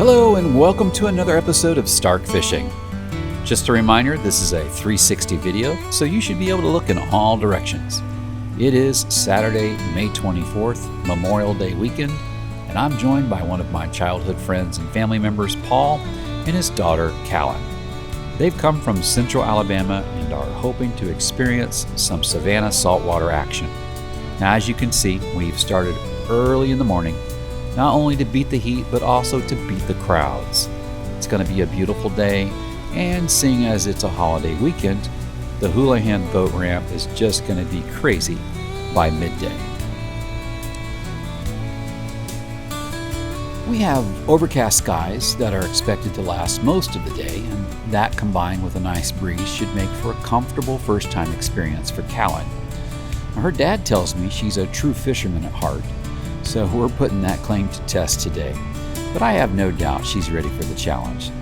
Hello and welcome to another episode of Stark Fishing. Just a reminder, this is a 360 video, so you should be able to look in all directions. It is Saturday, May 24th, Memorial Day weekend, and I'm joined by one of my childhood friends and family members, Paul, and his daughter, Callan. They've come from Central Alabama and are hoping to experience some Savannah saltwater action. Now, as you can see, we've started early in the morning, not only to beat the heat, but also to beat the crowds. It's going to be a beautiful day, and seeing as it's a holiday weekend, the Houlihan boat ramp is just going to be crazy by midday. We have overcast skies that are expected to last most of the day, and that combined with a nice breeze should make for a comfortable first-time experience for Callan. Now, her dad tells me she's a true fisherman at heart, so we're putting that claim to test today. But I have no doubt she's ready for the challenge.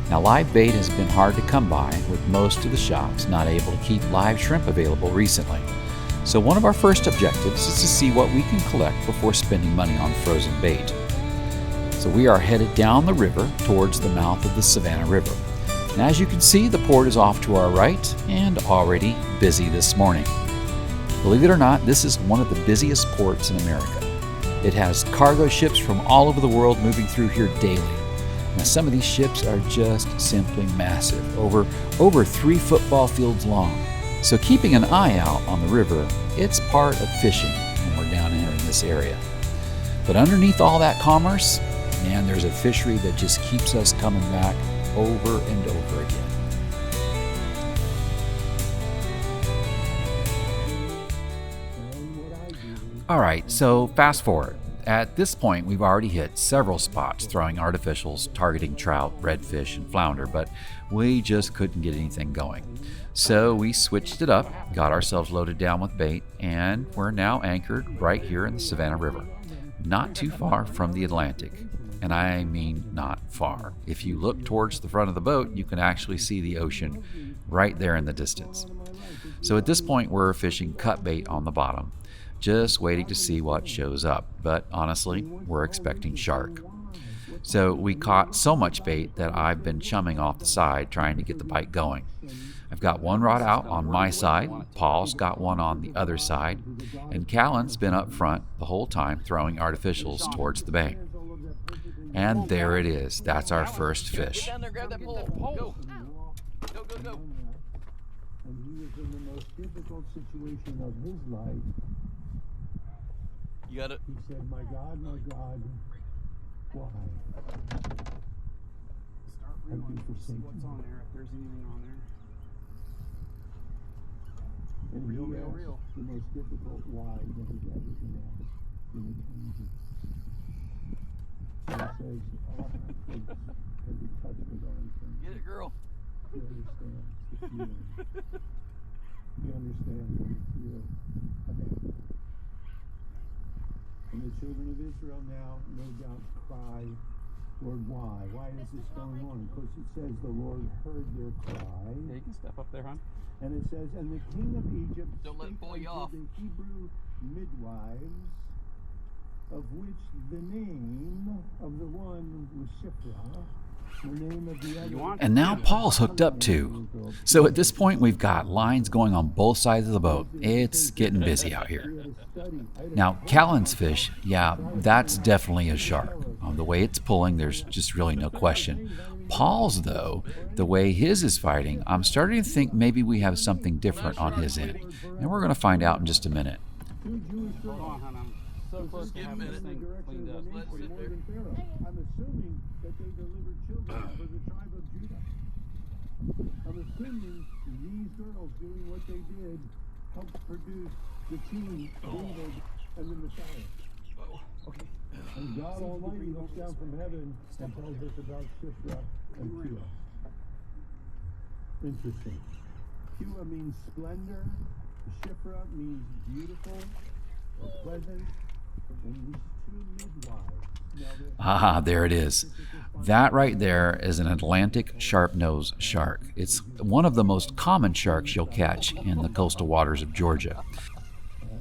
Now, live bait has been hard to come by, with most of the shops not able to keep live shrimp available recently. So one of our first objectives is to see what we can collect before spending money on frozen bait. So we are headed down the river towards the mouth of the Savannah River. And as you can see, the port is off to our right and already busy this morning. Believe it or not, this is one of the busiest ports in America. It has cargo ships from all over the world moving through here daily. Now, some of these ships are just simply massive, over 3 football fields long. So keeping an eye out on the river, it's part of fishing when we're down here in this area. But underneath all that commerce, man, there's a fishery that just keeps us coming back over and over again. All right, so fast forward. At this point, we've already hit several spots throwing artificials targeting trout, redfish, and flounder, but we just couldn't get anything going. So we switched it up, got ourselves loaded down with bait, and we're now anchored right here in the Savannah River, not too far from the Atlantic. And I mean not far. If you look towards the front of the boat, you can actually see the ocean right there in the distance. So at this point, we're fishing cut bait on the bottom, just waiting to see what shows up. But honestly, we're expecting shark. So we caught so much bait that I've been chumming off the side trying to get the bite going. I've got one rod out on my side, Paul's got one on the other side, and Callan's been up front the whole time throwing artificials towards the bank. And there it is. That's our first fish. And he was in the most difficult situation of his life. You got it. He said, my God, why? Start reeling, see what's on there, if there's anything on there. And Reel. the most difficult why that he's ever been asked in eternity. So he says, all I think every touch was on him. Get it, girl. He understands the feeling. He understands what he feels. And the children of Israel now, no doubt, cry, Lord, why? Why is this going on? Of course, it says the Lord heard their cry. Yeah, you can step up there, hon. And it says, and the king of Egypt Don't let it spake pull you unto off. the Hebrew midwives, of which the name of the one was Shiphrah, the name of the other. And now Paul's hooked up too. So at this point, we've got lines going on both sides of the boat. It's getting busy out here. Now, Callan's fish, yeah, that's definitely a shark. The way it's pulling, there's just really no question. Paul's, though, the way his is fighting, I'm starting to think maybe we have something different on his end. And we're going to find out in just a minute. Hold on, hon. I'm so close to having this thing cleaned up. I'm assuming that they delivered children for the tribe of Judah. I'm assuming these girls doing what they did helped produce the king, David, and the Messiah. Okay. And God Almighty looks down from heaven and tells us about Shiphrah and Puah. Interesting. Puah means splendor. Shiphrah means beautiful or pleasant. And these two midwives. There it is. That right there is an Atlantic sharp-nosed shark. It's one of the most common sharks you'll catch in the coastal waters of Georgia.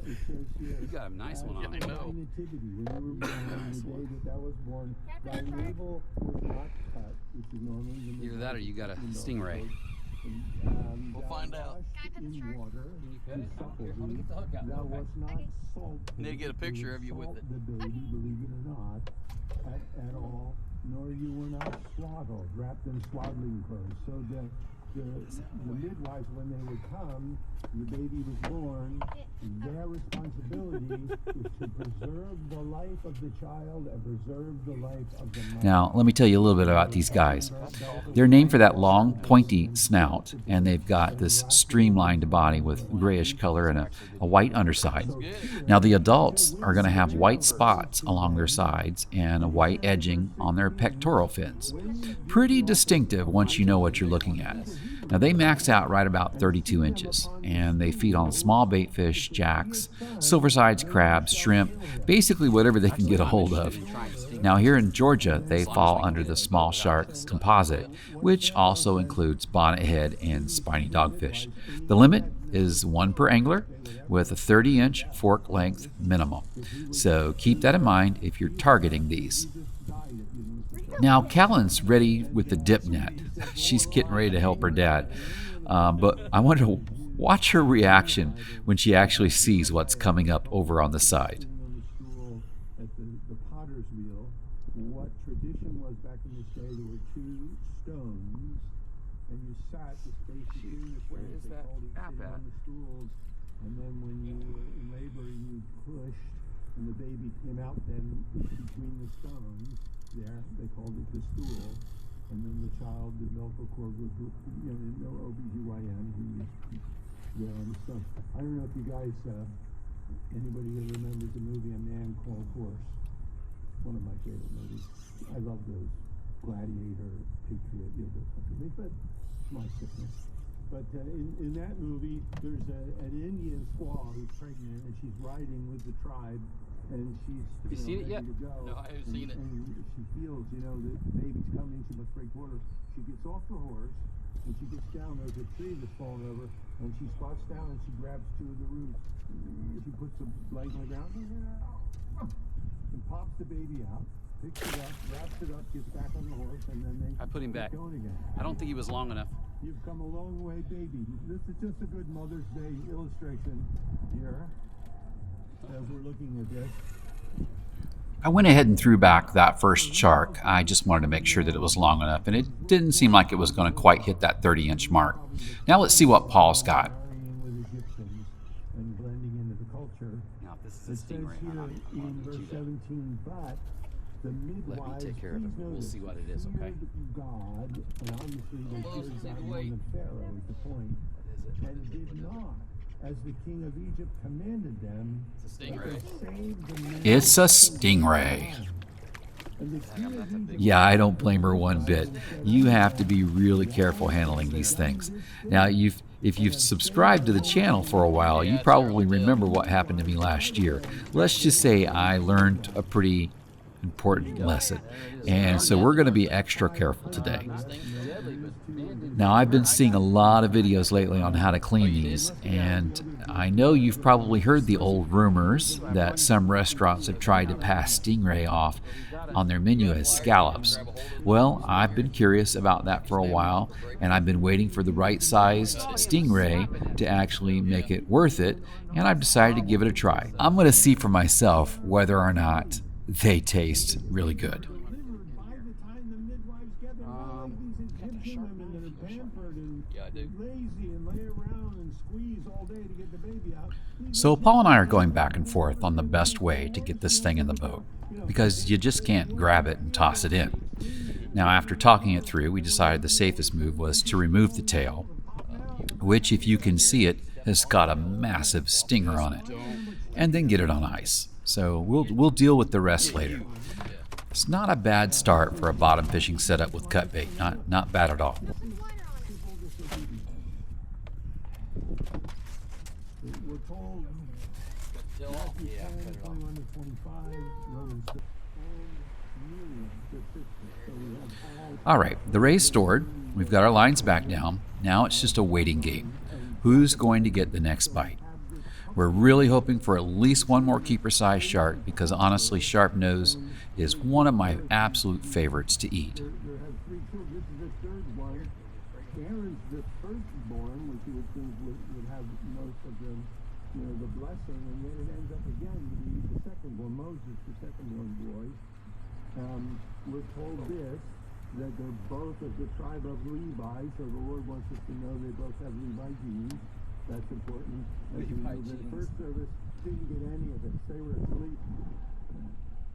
It says here, got a nice one on. I know. Nativity, when you were born, the day that was born, thy navel was not cut, which is normally the Either that or you got a stingray. We'll find out. In water, to supple Let me thee. get the hook out. Thou wast not salt. Need to get a picture of you with it. The baby, believe it or not, at all, nor you were not swaddled, wrapped in swaddling clothes. So the midwives, when they would come, the baby was born, their responsibility is to preserve the life of the child and preserve the life of the mother. Now, let me tell you a little bit about these guys. They're named for that long, pointy snout, and they've got this streamlined body with grayish color and a white underside. Now, the adults are going to have white spots along their sides and a white edging on their pectoral fins. Pretty distinctive once you know what you're looking at. Now, they max out right about 32 inches, and they feed on small bait fish, jacks, silversides, crabs, shrimp, basically whatever they can get a hold of. Now, here in Georgia, they fall under the small shark composite, which also includes bonnethead and spiny dogfish. The limit is 1 per angler with a 30-inch fork length minimum. So keep that in mind if you're targeting these. Now, Callan's ready with the dip net. She's getting ready to help her dad. But I want to watch her reaction when she actually sees what's coming up over on the side. On the stool at the potter's wheel, what tradition was back in this day, there were 2 stones, and you sat the space between the Where stones. is They that called it app sitting at? on the stools, and then when you were in labor, you pushed, and the baby came out then between the stones. There, they called it the stool, and then the child, the umbilical cord would, no OBGYN, he was there on the stone. I don't know if you guys, anybody who remembers the movie A Man Called Horse, one of my favorite movies. I love those Gladiator, Patriot, those kinds of things, but it's my sickness. But in that movie, there's an Indian squaw who's pregnant, and she's riding with the tribe, and she's You seen it ready yet? to go. No, I haven't seen it. And she feels, that the baby's coming, she must break water. She gets off the horse, and she gets down, there's a tree that's fallen over, and she squats down and she grabs 2 of the roots. She puts the leg on the ground, and pops the baby out, picks it up, wraps it up, gets back on the horse, and then they I put him keep back. going again. I don't think he was long enough. You've come a long way, baby. This is just a good Mother's Day illustration here, as we're looking at this. I went ahead and threw back that first shark. I just wanted to make sure that it was long enough, and it didn't seem like it was going to quite hit that 30-inch mark. Now let's see what Paul's got. Marrying with Egyptians and blending into the culture. Now, this It says here in verse 17, but the midwives, take care of it. please We'll notice, see what it is, okay? feared God, and obviously they feared God more than Pharaoh is the point, and did not, as the king of Egypt commanded them, It's a stingray. save the man. It's a stingray. And the king of Egypt Yeah, I don't blame her one bit. You have to be really careful handling these things. Now, if you've subscribed to the channel for a while, you probably remember what happened to me last year. Let's just say I learned a pretty important lesson, and so we're going to be extra careful today. Now, I've been seeing a lot of videos lately on how to clean these, and I know you've probably heard the old rumors that some restaurants have tried to pass stingray off on their menu as scallops. Well, I've been curious about that for a while, and I've been waiting for the right-sized stingray to actually make it worth it, and I've decided to give it a try. I'm going to see for myself whether or not they taste really good. by the time the midwives get there, they're like these Egyptian women that are pampered and Yeah, I do. lazy and lay around and squeeze all day to get the baby out. So Paul and I are going back and forth on the best way to get this thing in the boat, because you just can't grab it and toss it in. Now, after talking it through, we decided the safest move was to remove the tail, which, if you can see it, has got a massive stinger on it, and then get it on ice. So we'll deal with the rest later. It's not a bad start for a bottom fishing setup with cut bait. Not bad at all. We're told Matthew 10, 21 to 25, Romans 6, so we have all All right, the ray's stored. We've got our lines back down. Now it's just a waiting game. Who's going to get the next bite? We're really hoping for at least one more keeper-sized shark because honestly, sharp nose is one of my absolute favorites to eat. There have 3 children. This is the third one. Aaron's the firstborn, which you would think would have most of the, the blessing, and then it ends up again to be the secondborn, Moses, the secondborn boy. We're told this, that they're both of the tribe of Levi, so the Lord wants us to know they both have Levi genes. That's important. As you know, the first service didn't get any of it. They were asleep.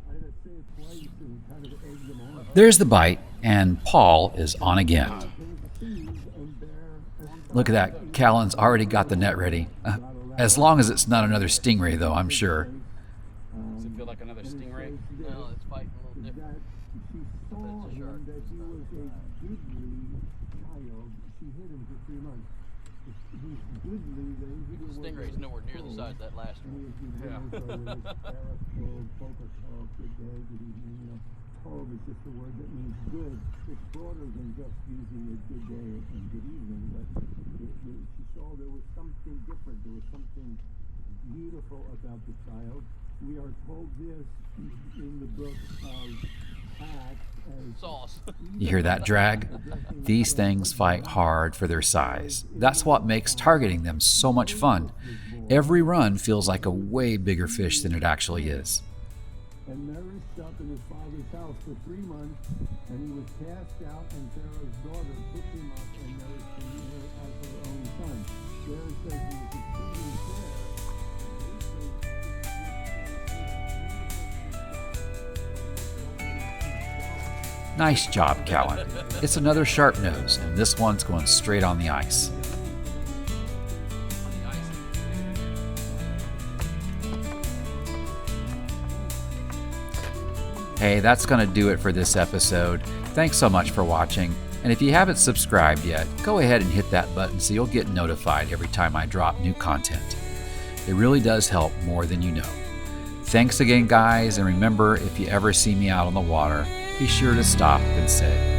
I had to say it twice and kind of egg them on. There's the bite, and Paul is on again. Look at that. Callan's already got the net ready. As long as it's not another stingray, though, I'm sure. Does it feel like another stingray? No, it's fighting a little different. She saw him that he was a goodly child. She hid him for 3 months. He's goodly. Stingray's nowhere near the size of that last one. Tov is just a word that means good. It's broader than just using a good day and good evening, but she saw there was something different. There was something beautiful about the child. We are told this in the book of Acts as Sauce. You hear that drag? These things fight hard for their size. That's what makes targeting them so much fun. Every run feels like a way bigger fish than it actually is. And nourished up in his father's house for 3 months, and he was cast out, and Pharaoh's daughter took him up and nourished him as her own son. There it says he was exceeding fair. Nice job, Callan. It's another sharp nose, and this one's going straight on the ice. Hey, that's going to do it for this episode. Thanks so much for watching. And if you haven't subscribed yet, go ahead and hit that button so you'll get notified every time I drop new content. It really does help more than you know. Thanks again, guys, and remember, if you ever see me out on the water, be sure to stop and say,